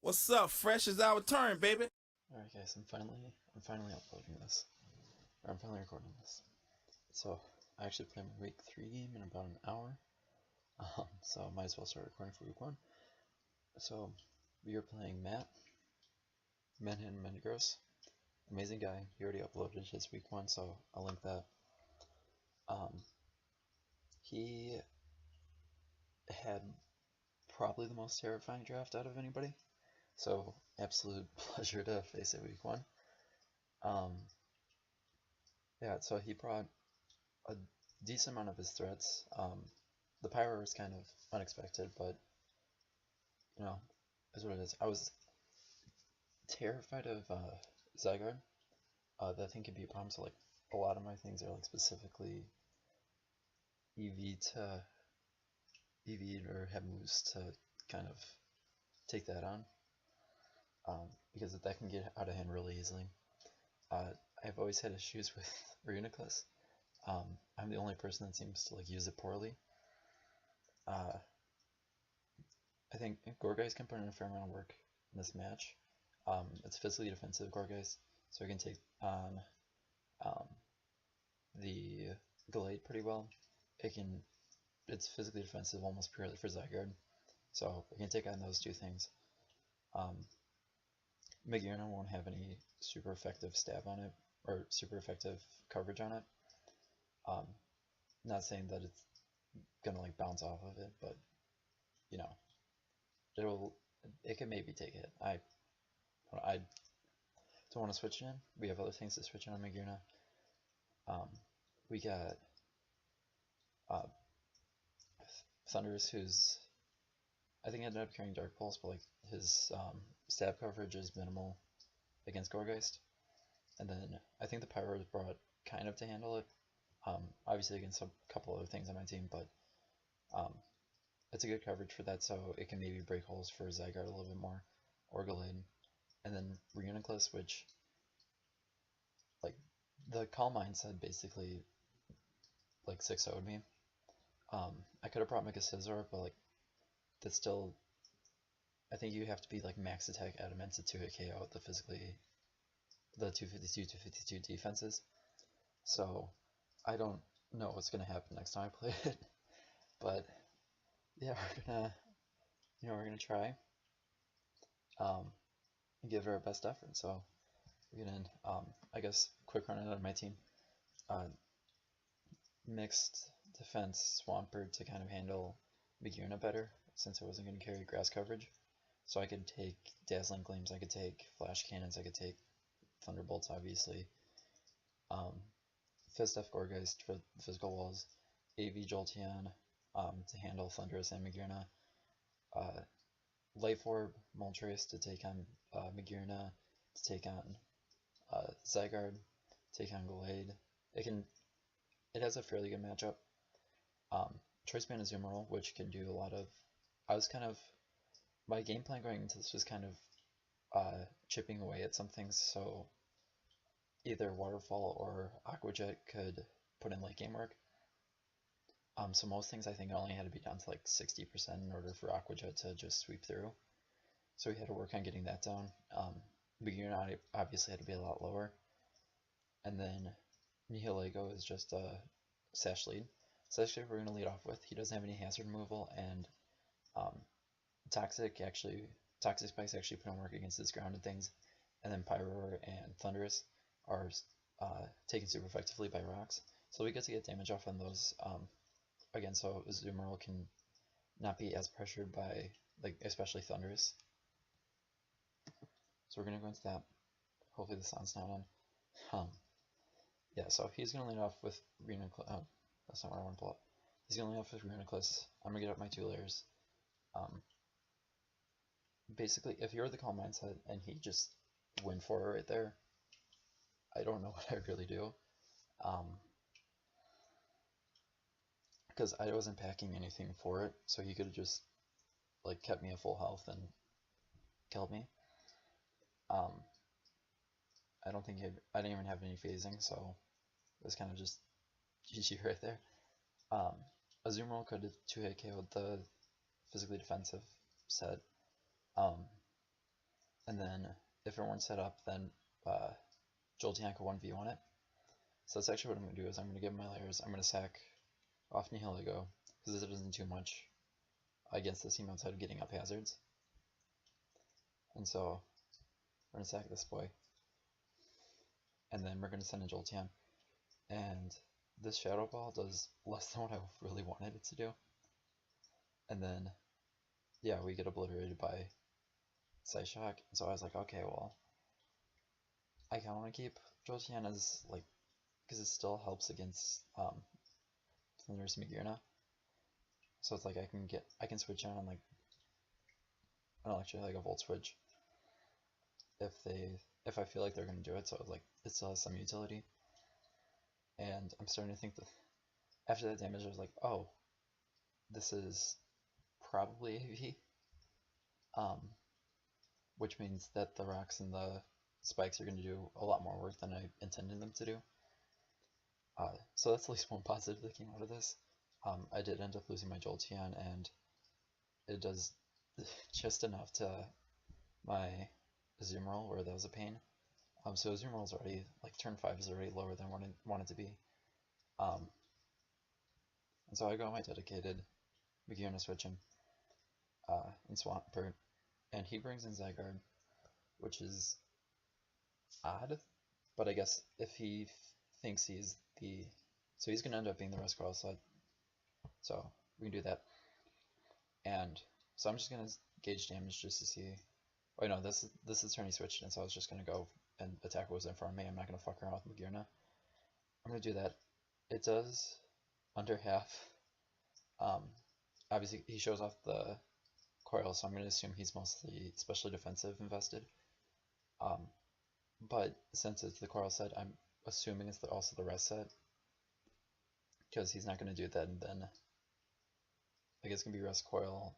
What's up? Fresh is our turn, baby. Alright guys, I'm finally uploading this. Or I'm finally recording this. So I actually play my week 3 game in about an hour. So I might as well start recording for week 1. So we are playing Mannhattan Metagross. Amazing guy. He already uploaded his week 1, so I'll link that. He had probably the most terrifying draft out of anybody. So absolute pleasure to face it week 1. Yeah, so he brought a decent amount of his threats. The pyro is kind of unexpected, but you know, is what it is. I was terrified of Zygarde. That thing could be a problem. So like a lot of my things are like specifically EV to EV or have moves to kind of take that on, because that can get out of hand really easily. I've always had issues with Reuniclus. I'm the only person that seems to like use it poorly. Uh, I think Gorgeist can put in a fair amount of work in this match. It's physically defensive Gorgeist, so it can take on um, the Glade pretty well. It's physically defensive almost purely for Zygarde, so it can take on those two things. Magearna won't have any super effective stab on it, or super effective coverage on it. Um, Not saying that it's gonna like bounce off of it, but you know, it can maybe take a hit. I don't want to switch it in. We have other things to switch in on Magearna. We got uh, Thundurus, who's I think ended up carrying Dark Pulse, but like his stab coverage is minimal against Gorgeist. And then I think the Pyro is brought kind of to handle it. Obviously against a couple other things on my team, but it's a good coverage for that, so it can maybe break holes for Zygarde a little bit more, or Gallade. And then Reuniclus, which like the Calm Mind said basically like 6-0'd me. I could have brought Mega Scizor, but like that's still, I think you have to be like max attack adamant to hit KO the 252 252 defenses. So I don't know what's gonna happen next time I play it, but yeah, we're gonna try and give it our best effort. So we're gonna I guess quick run out of my team. Uh, Mixed defense Swampert to kind of handle Magearna better, since I wasn't gonna carry grass coverage. So I could take Dazzling Gleams, I could take Flash Cannons, I could take Thunderbolts, obviously. Fist F Gorgeist for physical walls, AV Jolteon to handle Thundurus and Magearna, Life Orb Moltres to take on Magearna, to take on Zygarde, take on Gallade. It has a fairly good matchup. Choice Band Azumarill, which can do a lot of. My game plan going into this was kind of chipping away at some things, so either Waterfall or Aqua Jet could put in late game work. So most things I think only had to be down to like 60% in order for Aqua Jet to just sweep through. So we had to work on getting that down. Beginner obviously had to be a lot lower. And then Nihilego is just a Sash lead. So that's what we're going to lead off with. He doesn't have any hazard removal, and Toxic Spikes actually put in work against his grounded things. And then Pyroar and Thundurus are taken super effectively by rocks. So we get to get damage off on those again, so Azumarill can not be as pressured by, like, especially Thundurus. So we're going to go into that. Hopefully the sound's not on. Yeah, so he's going to lead off with Reuniclus. Oh, that's not what I want to pull up. He's going to lead off with Reuniclus. I'm going to get up my 2 layers. Basically, if you're the Calm Mindset and he just went for it right there, I don't know what I'd really do. Because I wasn't packing anything for it, so he could have just like kept me at full health and killed me. I don't think I didn't even have any phasing, so it was kind of just GG right there. Azumarill could have 2-hit KO'd the physically defensive set. and then if it weren't set up, then Jolteon could 1v1 it. So that's actually what I'm going to do, is I'm going to give my layers, I'm going to sack off Nihilego, because it doesn't do much against this team outside of getting up hazards. And so we're going to sack this boy, and then we're going to send in Jolteon. And this Shadow Ball does less than what I really wanted it to do. And then, yeah, we get obliterated by Psyshock. So I was like, okay, well, I kind of want to keep Jolteon as, like, because it still helps against Thunderous Magearna. So it's like I can switch on like an Electric, like a Volt Switch, if I feel like they're gonna do it. So like it still has some utility. And I'm starting to think that after that damage, I was like, oh, this is probably AV, which means that the rocks and the spikes are going to do a lot more work than I intended them to do. So that's at least one positive that came out of this. I did end up losing my Jolteon, and it does just enough to my Azumarill, where that was a pain. So Azumarill's already, like, turn 5 is already lower than what I want it to be. And so I got my dedicated Magearna switch him in Swampert, and he brings in Zygarde, which is odd, but I guess if he thinks he's the... So he's going to end up being the Rescoil sled, so we can do that. And so I'm just going to gauge damage just to see... Oh no, this is turn he switched, and so I was just going to go and attack what was in front of me. I'm not going to fuck around with Magearna. I'm going to do that. It does under half. Obviously, he shows off the coil, so I'm going to assume he's mostly specially defensive invested. But since it's the coil set, I'm assuming it's also the rest set, because he's not going to do that, and then I guess it's going to be rest coil,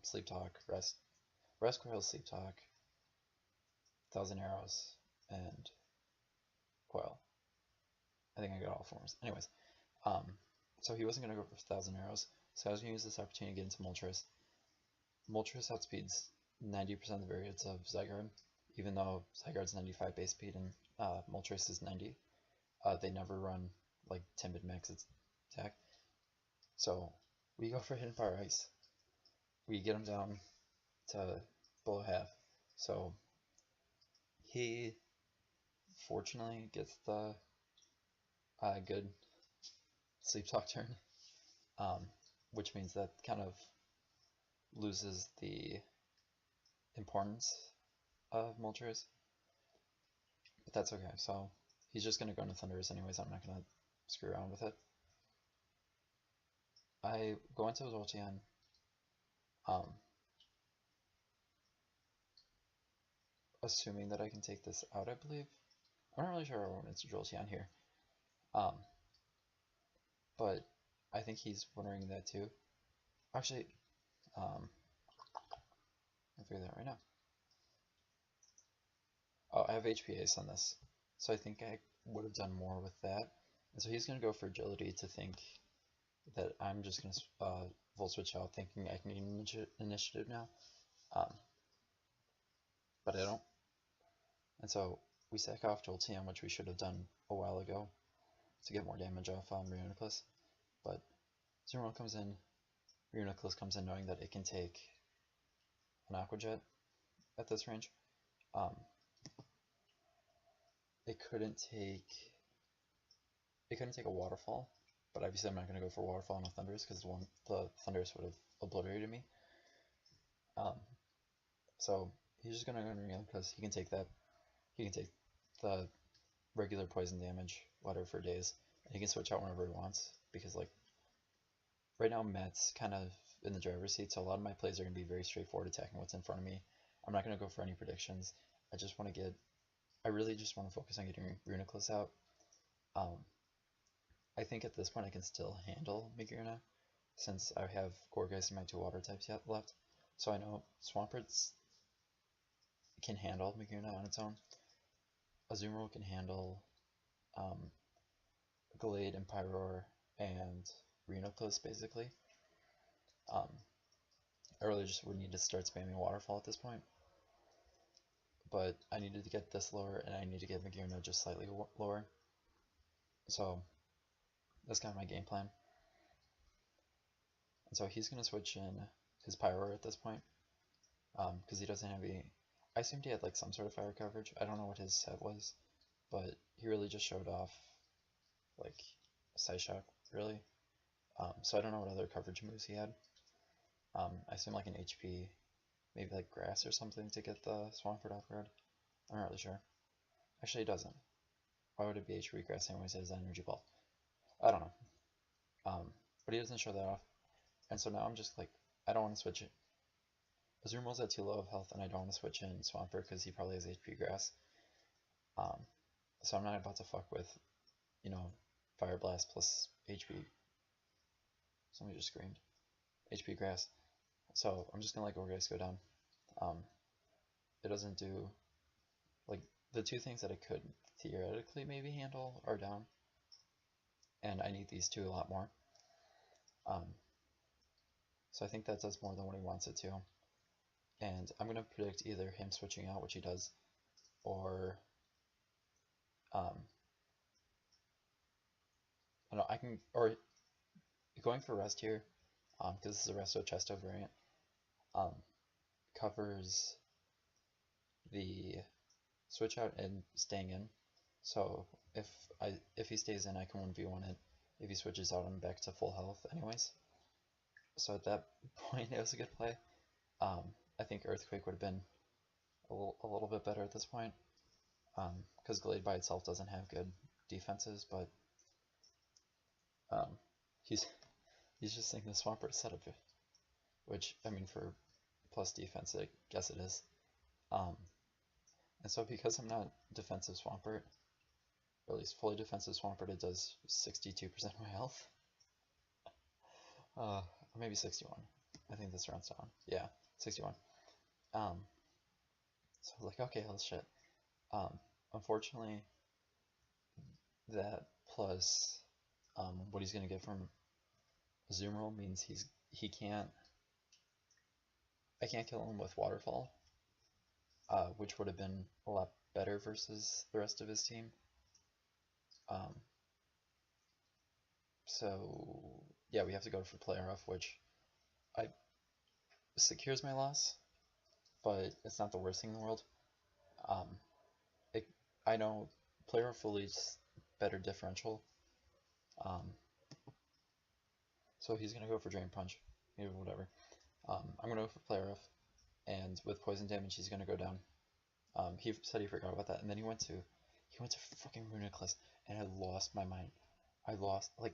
sleep talk, rest coil, sleep talk, 1,000 arrows, and coil. I think I got all forms. Anyways, so he wasn't going to go for 1,000 arrows, so I was going to use this opportunity to get into Moltres. Moltres outspeeds 90% of the variants of Zygarde, even though Zygarde's 95 base speed and Moltres is 90. They never run like Timid max attack. So we go for Hidden Power Ice. We get him down to below half. So he fortunately gets the good Sleep Talk turn, which means that kind of loses the importance of Moltres. But that's okay. So he's just going to go into Thunderous anyways. I'm not going to screw around with it. I go into Jolteon. Assuming that I can take this out, I believe. I'm not really sure I want to Jolteon here. But I think he's wondering that too. Actually, I'll figure that out right now. Oh, I have HP Ace on this, so I think I would have done more with that. And so he's going to go for Agility to think that I'm just going to Volt Switch out, thinking I can get initiative now. But I don't. And so we sack off Jolteon, which we should have done a while ago to get more damage off Reuniclus. But Azumarill comes in, Reuniclus comes in knowing that it can take an Aqua Jet at this range. It couldn't take a Waterfall, but obviously I'm not going to go for Waterfall on a Thundurus because the Thundurus would have obliterated me. So he's just going to go in because he can take that. He can take the regular poison damage, whatever, for days, and he can switch out whenever he wants, because like right now Matt's kind of in the driver's seat, so a lot of my plays are going to be very straightforward, attacking what's in front of me. I'm not going to go for any predictions. I really just want to focus on getting Reuniclus out. I think at this point I can still handle Magearna, since I have Gourgeist and my 2 water types yet left. So I know Swamperts can handle Magearna on its own. Azumarill can handle Glade and Pyroar and Reuniclus, basically. I really just would need to start spamming Waterfall at this point. but I needed to get this lower, and I need to get Magirna just slightly lower. So that's kind of my game plan. And so he's going to switch in his Pyro at this point, because he doesn't have any. I assumed he had like some sort of fire coverage. I don't know what his set was, but he really just showed off like Side Shock, really. So I don't know what other coverage moves he had. I assume like an HP, maybe like Grass or something to get the Swampert off guard. I'm not really sure. Actually, it doesn't. Why would it be HP Grass anyways? It has Energy Ball. I don't know. But he doesn't show that off. And so now I'm just like, I don't want to switch it. Azumarill's at too low of health, and I don't want to switch in Swampert because he probably has HP Grass. So I'm not about to fuck with, you know, Fire Blast plus HP. Somebody just screamed. HP Grass. So I'm just gonna let Gourgeist go down. It doesn't do, like, the two things that it could theoretically maybe handle are down. And I need these two a lot more. So I think that does more than what he wants it to. And I'm going to predict either him switching out, which he does, or I don't know, I can, or going for rest here, because this is a resto chesto variant, covers the switch out and staying in. So if he stays in, I can 1v1 it. If he switches out, I'm back to full health anyways. So at that point, it was a good play. I think Earthquake would have been a little bit better at this point, because Glade by itself doesn't have good defenses, but he's just thinking the Swampert setup, which, I mean, for plus defense, I guess it is. And so because I'm not defensive Swampert, or at least fully defensive Swampert, it does 62% of my health. Or maybe 61. I think this rounds down. Yeah, 61. So like, okay, let's shit. Unfortunately, that plus what he's gonna get from Azumarill means he can't. I can't kill him with Waterfall, which would have been a lot better versus the rest of his team. So yeah, we have to go for player off, which secures my loss, but it's not the worst thing in the world. I know player off will lead better differential. So he's gonna go for Drain Punch, maybe whatever. I'm gonna go for player off, and with poison damage, he's gonna go down. He said he forgot about that, and then he went to fucking Runiclus, and I lost my mind. I lost, like,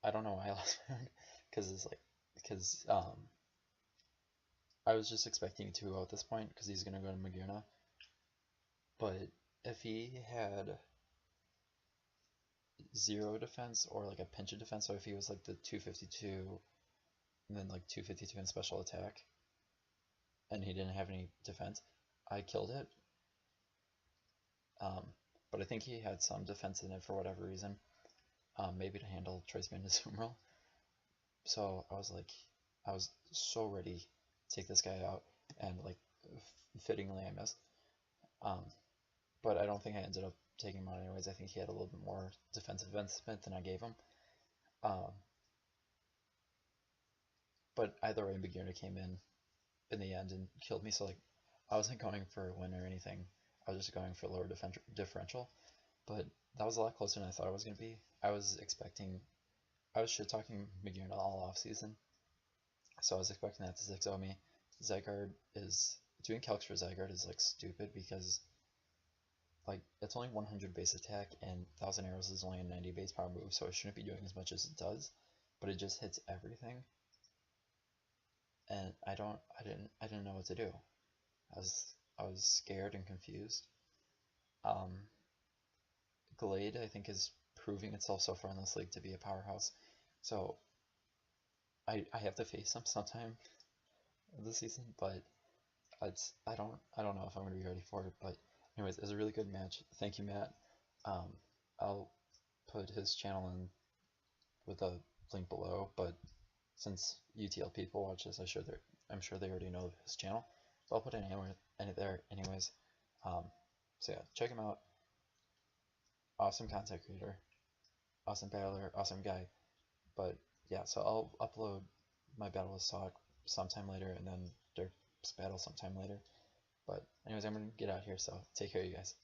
I don't know why I lost my mind, because I was just expecting 2-0 at this point, because he's gonna go to Magirna. But if he had 0 defense or like a pinch of defense, so if he was like the 252 and then like 252 in special attack, and he didn't have any defense, I killed it. But I think he had some defense in it for whatever reason, maybe to handle Trace Man Azumarill. So I was so ready to take this guy out, and like fittingly I missed. But I don't think I ended up taking him out anyways. I think he had a little bit more defensive investment than I gave him. But either way, Magirna came in the end and killed me. So like, I wasn't going for a win or anything. I was just going for lower differential. But that was a lot closer than I thought it was going to be. I was shit talking Magirna all off season, so I was expecting that to 6-0 me. Zygarde is doing calcs for Zygarde is like stupid because like it's only 100 base attack and 1000 arrows is only a 90 base power move, so it shouldn't be doing as much as it does, but it just hits everything. And I didn't know what to do. I was scared and confused. Glade, I think, is proving itself so far in this league to be a powerhouse, so I have to face him sometime this season, but I don't know if I'm gonna be ready for it. But anyways, it was a really good match. Thank you, Matt. I'll put his channel in with a link below, but since UTL people watch this, I'm sure they already know his channel. So I'll put it anywhere there anyways. So yeah, check him out. Awesome content creator, awesome battler, awesome guy. But yeah, so I'll upload my Battleless talk sometime later, and then Dirk's battle sometime later. But anyways, I'm gonna get out here, so take care, you guys.